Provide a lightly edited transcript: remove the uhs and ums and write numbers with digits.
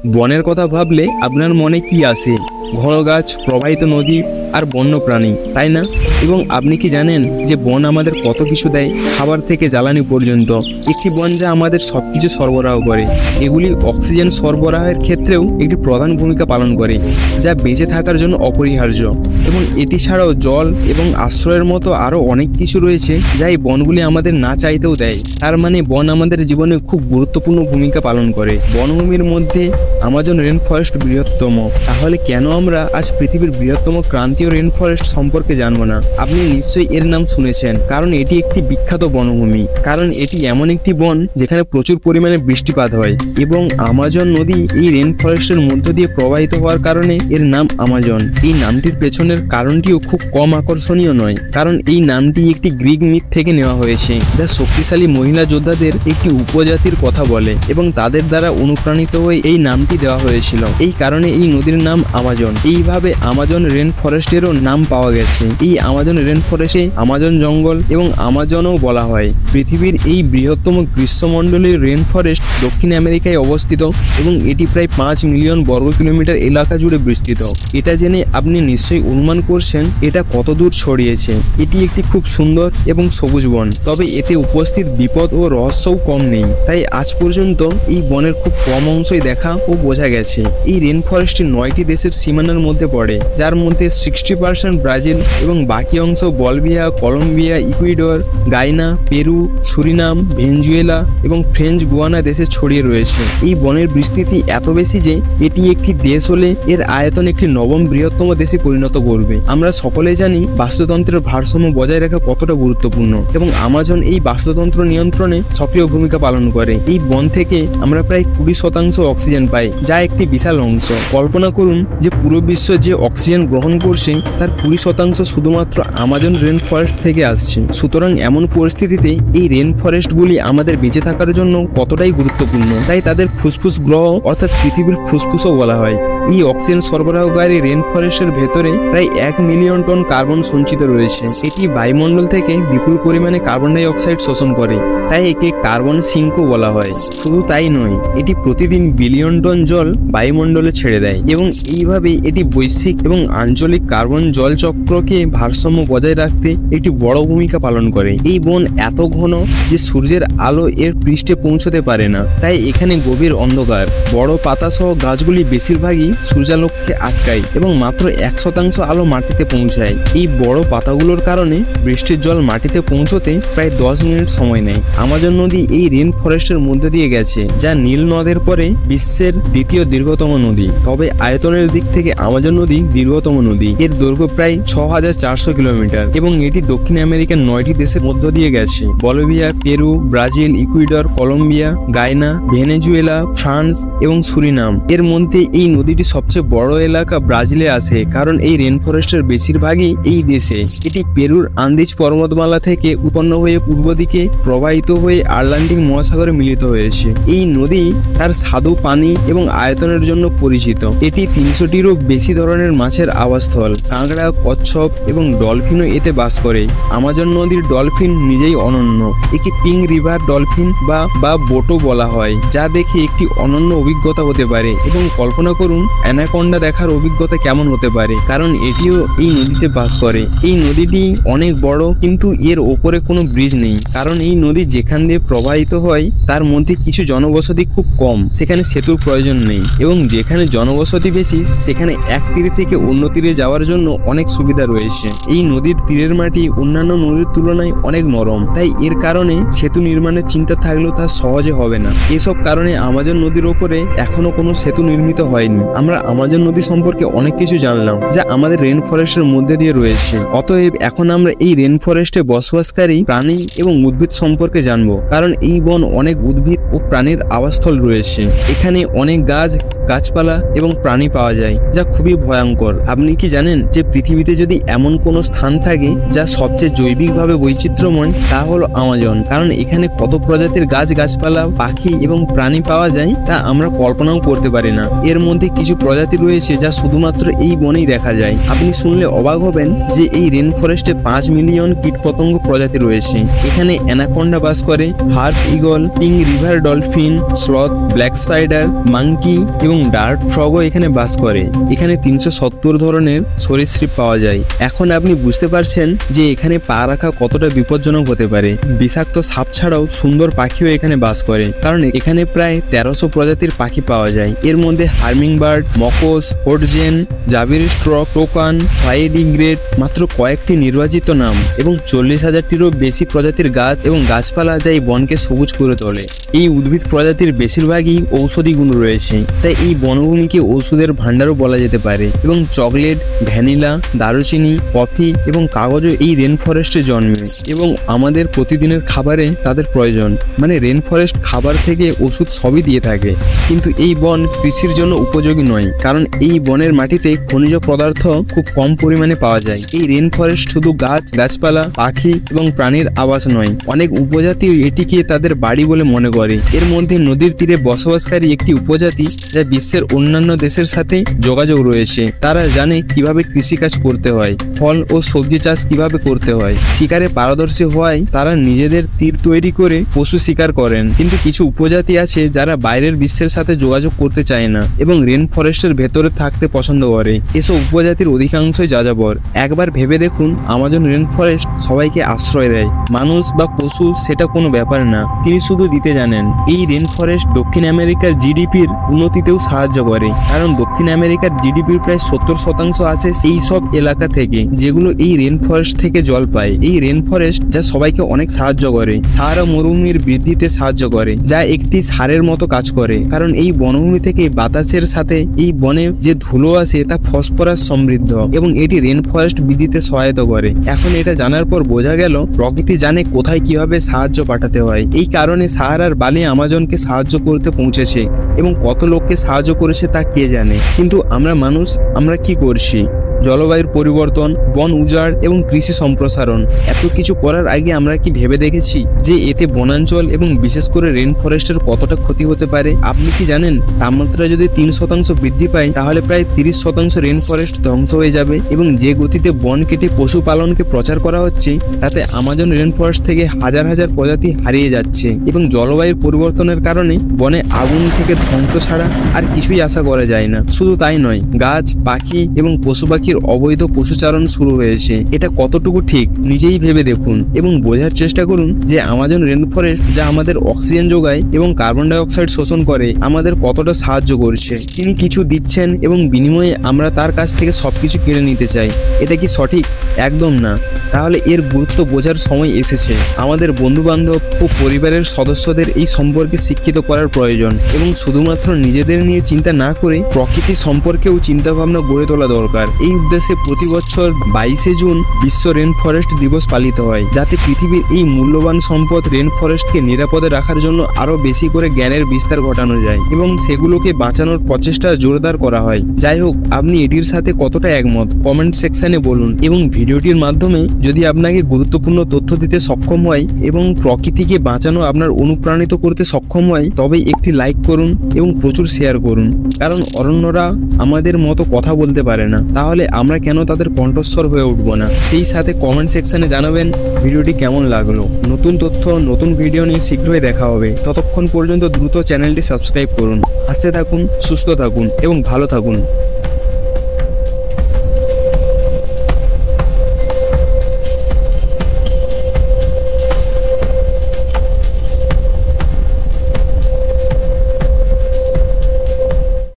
বনের কথা ভাবলে আপনার মনে কি আসে? ঘন গাছ, প্রবাহিত নদী আর বন্য প্রাণী, তাই না? এবং আপনি কি জানেন যে বন আমাদের কত কিছু দেয়, খাবার থেকে জ্বালানি পর্যন্ত। একটি বন যা আমাদের সবকিছু সরবরাহ করে। এগুলি অক্সিজেন সরবরাহের ক্ষেত্রেও একটি প্রধান ভূমিকা পালন করে, যা বেঁচে থাকার জন্য অপরিহার্য। এবং এটি ছাড়াও জল এবং আশ্রয়ের মতো আরও অনেক কিছু রয়েছে যা এই বনগুলি আমাদের না চাইতেও দেয়। তার মানে বন আমাদের জীবনে খুব গুরুত্বপূর্ণ ভূমিকা পালন করে। বনভূমির মধ্যে আমাজন রেন ফরেস্ট বৃহত্তম। তাহলে কেন আমরা আজ পৃথিবীর বৃহত্তম ক্রান্তীয় রেন ফরেস্ট সম্পর্কে জানবো না? আপনি নিশ্চয়ই এর নাম শুনেছেন, কারণ এটি একটি বিখ্যাত বনভূমি। কারণ এটি এমন একটি বন যেখানে প্রচুর পরিমাণে বৃষ্টিপাত হয় এবং আমাজন নদী এই রেন ফরেস্টের মধ্য দিয়ে প্রবাহিত হওয়ার কারণে এর নাম আমাজন। এই নামটির পেছনের কারণটিও খুব কম আকর্ষণীয় নয়, কারণ এই নামটি একটি গ্রিক মিথ থেকে নেওয়া হয়েছে, যা শক্তিশালী মহিলা যোদ্ধাদের একটি উপজাতির কথা বলে এবং তাদের দ্বারা অনুপ্রাণিত হয়ে এই নামটি দেওয়া হয়েছিল। এই কারণে এই নদীর নাম আমাজন। এইভাবে আমাজন রেন ফরেস্টেরও নাম পাওয়া গেছে। এই আমাজন রেন ফরেস্টে আমাজন জঙ্গল এবং আমাজনও বলা হয়। পৃথিবীর এই বৃহত্তম গ্রীষ্মমণ্ডলীয় রেন ফরেস্ট দক্ষিণ আমেরিকায় অবস্থিত এবং এটি প্রায় 5 মিলিয়ন বর্গ কিলোমিটার এলাকা জুড়ে বিস্তৃত। এটা জেনে আপনি নিশ্চয়ই অনুমান করছেন এটা কত দূর ছড়িয়েছে। এটি একটি খুব সুন্দর এবং সবুজ বন, তবে এতে উপস্থিত বিপদ ও রহস্যও কম নেই। তাই আজ পর্যন্ত এই বনের খুব কম অংশই দেখা ও বোঝা গেছে। এই রেন ফরেস্টটি 9টি দেশের সীমানার মধ্যে পড়ে, যার মধ্যে 60% ব্রাজিল এবং বাকি অংশ Bolivia, Colombia, Ecuador, Guyana, Peru, Suriname, Venezuela এবং ফ্রেঞ্চ গুয়ানা দেশে ছড়িয়ে রয়েছে। এই বনের বিস্তৃতি এত বেশি যে এটি একটি দেশ হলে এর আয়তন একটি নবম বৃহত্তম দেশে পরিণত করবে। আমরা সকলেই জানি বাস্তুতন্ত্রের ভারসাম্য বজায় রাখা কতটা গুরুত্বপূর্ণ এবং আমাজন এই বাস্তুতন্ত্র নিয়ন্ত্রণে সক্রিয় ভূমিকা পালন করে। এই বন থেকে আমরা প্রায় 20% অক্সিজেন পাই, যা একটি বিশাল অংশ। কল্পনা করুন যে পুরো বিশ্ব যে অক্সিজেন গ্রহণ করছে তার 20% শুধুমাত্র আমাজন রেন ফরেস্ট থেকে আসছে। সুতরাং এমন পরিস্থিতিতে এই রেন ফরেস্টগুলি আমাদের বেঁচে থাকার জন্য কতটাই গুরুত্বপূর্ণ, তাই তাদের ফুসফুস গ্রহ অর্থাৎ পৃথিবীর ফুসফুসও বলা হয়। এই অক্সিজেন সরবরাহকারী রেন ফরেস্টের ভেতরে প্রায় 1 মিলিয়ন টন কার্বন সঞ্চিত রয়েছে। এটি বায়ুমণ্ডল থেকে বিপুল পরিমাণে কার্বন ডাই অক্সাইড শোষণ করে, তাই একে কার্বন সিঙ্কও বলা হয়। শুধু তাই নয়, এটি প্রতিদিন বিলিয়ন টন জল বায়ুমণ্ডলে ছেড়ে দেয় এবং এইভাবে এটি বৈশ্বিক এবং আঞ্চলিক কার্বন জল চক্রকে ভারসাম্য বজায় রাখতে একটি বড় ভূমিকা পালন করে। এই বন এত ঘন যে সূর্যের আলো এর পৃষ্ঠে পৌঁছতে পারে না, তাই এখানে গভীর অন্ধকার। বড় পাতা সহ গাছগুলি বেশিরভাগই সূর্যালোককে আটকায় এবং মাত্র 1% আলো মাটিতে পৌঁছায়। এই বড় পাতাগুলোর কারণে বৃষ্টির জল মাটিতে পৌঁছতে প্রায় 10 মিনিট সময় নেয়। আমাজন নদী এই রেন ফরেস্টের মধ্যে দিয়ে গেছে, যা নীল নদের পরে বিশ্বের দ্বিতীয় দীর্ঘতম নদী। তবে আয়তনের দিক থেকে আমাজন নদী দীর্ঘতম নদী। এর দৈর্ঘ্য প্রায় 6400 কিলোমিটার এবং এটি দক্ষিণ আমেরিকার 9টি দেশের মধ্য দিয়ে গেছে: Bolivia, Peru, Brazil, Ecuador, Colombia, Guyana, Venezuela, France এবং সুরিনাম। এর মধ্যে এই নদীটি সবচেয়ে বড় এলাকা ব্রাজিলে আছে, কারণ এই রেন ফরেস্টের বেশিরভাগই এই দেশে। এটি পেরুর আন্দিজ পর্বতমালা থেকে উৎপন্ন হয়ে পূর্ব দিকে প্রবাহিত হয়ে আটলান্টিক মহাসাগরে মিলিত হয়েছে। এই নদী তার স্বাদু পানি এবং আয়তনের জন্য পরিচিত। এটি 300টিরও বেশি ধরনের মাছের আবাসস্থল। কাঁকড়া, কচ্ছপ এবং ডলফিনও এতে বাস করে। আমাজন নদীর ডলফিন নিজেই অনন্য। একে পিঙ্ক রিভার ডলফিন বা বোটো বলা হয়, যা দেখে একটি অনন্য অভিজ্ঞতা হতে পারে। এবং কল্পনা করুন অ্যানাকোন্ডা দেখার অভিজ্ঞতা কেমন হতে পারে, কারণ এটিও এই নদীতে বাস করে। এই নদীটি অনেক বড়, কিন্তু এর ওপরে কোনো ব্রিজ নেই, কারণ এই নদী যেখান দিয়ে প্রবাহিত হয় তার মধ্যে কিছু জনবসতি খুব কম, সেখানে সেতুর প্রয়োজন নেই। এবং যেখানে জনবসতি বেশি সেখানে এক তীর থেকে অন্য তীরে যাওয়ার জন্য অনেক সুবিধা রয়েছে। এই নদীর তীরের মাটি অন্যান্য নদীর তুলনায় অনেক নরম, তাই এর কারণে সেতু নির্মাণের চিন্তা থাকলেও তা সহজে হবে না। এসব কারণে আমাজন নদীর ওপরে এখনো কোনো সেতু নির্মিত হয়নি। আমরা আমাজন নদী সম্পর্কে অনেক কিছু জানলাম, যা আমাদের রেন ফরেস্টের মধ্যে দিয়ে রয়েছে। অতএব এখন আমরা এই রেন ফরেস্টে বসবাসকারী প্রাণী এবং উদ্ভিদ সম্পর্কে জানবো, কারণ এই বন অনেক উদ্ভিদ ও প্রাণীর আবাসস্থল রয়েছে। এখানে অনেক গাছপালা এবং প্রাণী পাওয়া যায়, যা খুবই ভয়ঙ্কর। আপনি কি জানেন যে পৃথিবীতে যদি এমন কোনো স্থান থাকে যা সবচেয়ে জৈবিকভাবে বৈচিত্র্যময়, তা হলো আমাজন। কারণ এখানে কত প্রজাতির গাছপালা, পাখি এবং প্রাণী পাওয়া যায় তা আমরা কল্পনাও করতে পারি না। এর মধ্যে কিছু প্রজাতি রয়েছে যা শুধুমাত্র এই বনেই দেখা যায়। আপনি শুনলে অবাক হবেন যে এই রেন ফরেস্টে 5 মিলিয়ন কীটপতঙ্গ প্রজাতি রয়েছে। এখানে অ্যানাকোন্ডা বাস করে, harp eagle, pink river dolphin, sloth, black spider, monkey এবং এবং ডার্ট ফ্রগও এখানে বাস করে। এখানে 370 ধরনের সরীসৃপ পাওয়া যায়। এখন আপনি বুঝতে পারছেন যে এখানে পা রাখা কতটা বিপজ্জনক হতে পারে। বিষাক্ত সাপ ছাড়াও সুন্দর পাখিও এখানে বাস করে, কারণ এখানে প্রায় 1300 প্রজাতির পাখি পাওয়া যায়। এর মধ্যে হার্মিং বার্ড, মকস, হোর্ডজেন, জাবির স্ট্রক, টোকান, হোয়াইট ইগ্রেট মাত্র কয়েকটি নির্বাচিত নাম, এবং 40,000টিরও বেশি প্রজাতির গাছ এবং গাছপালা যা এই বনকে সবুজ করে তোলে। এই উদ্ভিদ প্রজাতির বেশিরভাগই ঔষধি গুণ রয়েছে, তাই এই বনভূমিকে ঔষধের ভান্ডারও বলা যেতে পারে। এবং চকলেট, ভ্যানিলা, দারুচিনি, কফি এবং কাগজও এই রেন ফরেস্টে জন্মে, এবং আমাদের প্রতিদিনের খাবারে তাদের প্রয়োজন। মানে রেন ফরেস্ট খাবার থেকে ওষুধ সবই দিয়ে থাকে। কিন্তু এই বন কৃষির জন্য উপযোগী নয়, কারণ এই বনের মাটিতে খনিজ পদার্থ খুব কম পরিমাণে পাওয়া যায়। এই রেন ফরেস্ট শুধু গাছ, গাছপালা, পাখি এবং প্রাণীর আবাস নয়, অনেক উপজাতিও এটিকে তাদের বাড়ি বলে মনে করে। এর মধ্যে নদীর তীরে বসবাসকারী একটি উপজাতি যা বিশ্বের অন্যান্য দেশের সাথে যোগাযোগ রয়েছে। তারা জানে কিভাবে কৃষিকাজ করতে হয়, ফল ও সবজি চাষ কিভাবে করতে হয়। শিকারে পারদর্শী হওয়ায় তারা নিজেদের তীর তৈরি করে পশু শিকার করেন। কিন্তু কিছু উপজাতি আছে যারা বাইরের বিশ্বের সাথে যোগাযোগ করতে চায় না এবং রেন ফরেস্টের ভেতরে থাকতে পছন্দ করে। এসব উপজাতির অধিকাংশই যাযাবর। একবার ভেবে দেখুন, আমাজন রেন ফরেস্ট সবাইকে আশ্রয় দেয়। মানুষ বা পশু সেটা কোনো ব্যাপার না, তিনি শুধু দিতে জানেন। এই রেন ফরেস্ট দক্ষিণ আমেরিকার জিডিপির উন্নতিতেও সাহায্য করে, কারণ দক্ষিণ আমেরিকার জিডিপির প্রায় 70% আছে সেই সব এলাকা থেকে যেগুলো এই রেন ফরেস্ট থেকে জল পায়। এই রেন ফরেস্ট যা সবাইকে অনেক সাহায্য করে। সাহারা মরুভূমির বৃদ্ধিতে সাহায্য করে, যা একটি সারের মতো কাজ করে, কারণ এই বনভূমি থেকে বাতাসের সাথে এই বনে যে ধুলো আসে তা ফসফরাস সমৃদ্ধ, এবং এটি রেন ফরেস্ট বৃদ্ধিতে সহায়তা করে। এখন এটা জানার পর বোঝা গেল প্রকৃতি জানে কোথায় কিভাবে সাহায্য পাঠাতে হয়। এই কারণে সাহারার বালি আমাজনকে সাহায্য করতে পৌঁছেছে, এবং কত লোককে সাহায্য করেছে তা কে জানে। কিন্তু আমরা মানুষ, আমরা কি করছি? জলবায়ুর পরিবর্তন, বন উজাড় এবং কৃষি সম্প্রসারণ, এত কিছু করার আগে আমরা কি ভেবে দেখেছি যে এতে বনাঞ্চল এবং বিশেষ করে রেন ফরেস্টের কতটা ক্ষতি হতে পারে? আপনি কি জানেন তাপমাত্রা যদি 3% বৃদ্ধি পায় তাহলে প্রায় 30% রেন ফরেস্ট ধ্বংস হয়ে যাবে, এবং যে গতিতে বন কেটে পশুপালনকে প্রচার করা হচ্ছে তাতে আমাজন রেন ফরেস্ট থেকে হাজার হাজার প্রজাতি হারিয়ে যাচ্ছে। এবং জলবায়ুর পরিবর্তনের কারণে বনে আগুন থেকে ধ্বংস ছাড়া আর কিছুই আশা করা যায় না। শুধু তাই নয়, গাছ, পাখি এবং পশু পাখির অবৈধ পশুচারণ শুরু হয়েছে। এটা কতটুকু ঠিক নিজেই ভেবে দেখুন এবং বোঝার চেষ্টা করুন যে আমাজন রেন ফরেস্ট যা আমাদের অক্সিজেন যোগায় এবং কার্বন ডাই অক্সাইড শোষণ করে আমাদের কতটা সাহায্য করছে। তিনি কিছু দিচ্ছেন এবং বিনিময়ে আমরা তার কাছ থেকে সবকিছু কেড়ে নিতে চাই। এটা কি সঠিক? একদম না। তাহলে এর গুরুত্ব বোঝার সময় এসেছে। আমাদের বন্ধু বান্ধব ও পরিবারের সদস্যদের এই সম্পর্কে শিক্ষিত করার প্রয়োজন, এবং শুধুমাত্র নিজেদের নিয়ে চিন্তা না করে প্রকৃতি সম্পর্কেও চিন্তাভাবনা গড়ে তোলা দরকার। এই উদ্দেশ্যে প্রতি বছর 22শে জুন বিশ্ব রেন ফরেস্ট দিবস পালিত হয়, যাতে পৃথিবীর এই মূল্যবান সম্পদ রেন ফরেস্টকে নিরাপদে রাখার জন্য আরও বেশি করে জ্ঞানের বিস্তার ঘটানো যায় এবং সেগুলোকে বাঁচানোর প্রচেষ্টা জোরদার করা হয়। যাই হোক, আপনি এটির সাথে কতটা একমত কমেন্ট সেকশনে বলুন, এবং ভিডিওটির মাধ্যমে যদি আপনাকে গুরুত্বপূর্ণ তথ্য দিতে সক্ষম হয় এবং প্রকৃতিকে বাঁচানো আপনার অনুপ্রাণিত করতে সক্ষম হয় তবে একটি লাইক করুন এবং প্রচুর শেয়ার করুন, কারণ অরণ্যরা আমাদের মতো কথা বলতে পারে না, তাহলে আমরা কেন তাদের কণ্ঠস্বর হয়ে উঠব না? সেই সাথে কমেন্ট সেকশনে জানাবেন ভিডিওটি কেমন লাগলো। নতুন তথ্য, নতুন ভিডিও নিয়ে শীঘ্রই দেখা হবে। ততক্ষণ পর্যন্ত দ্রুত চ্যানেলটি সাবস্ক্রাইব করুন। হাসতে থাকুন, সুস্থ থাকুন এবং ভালো থাকুন।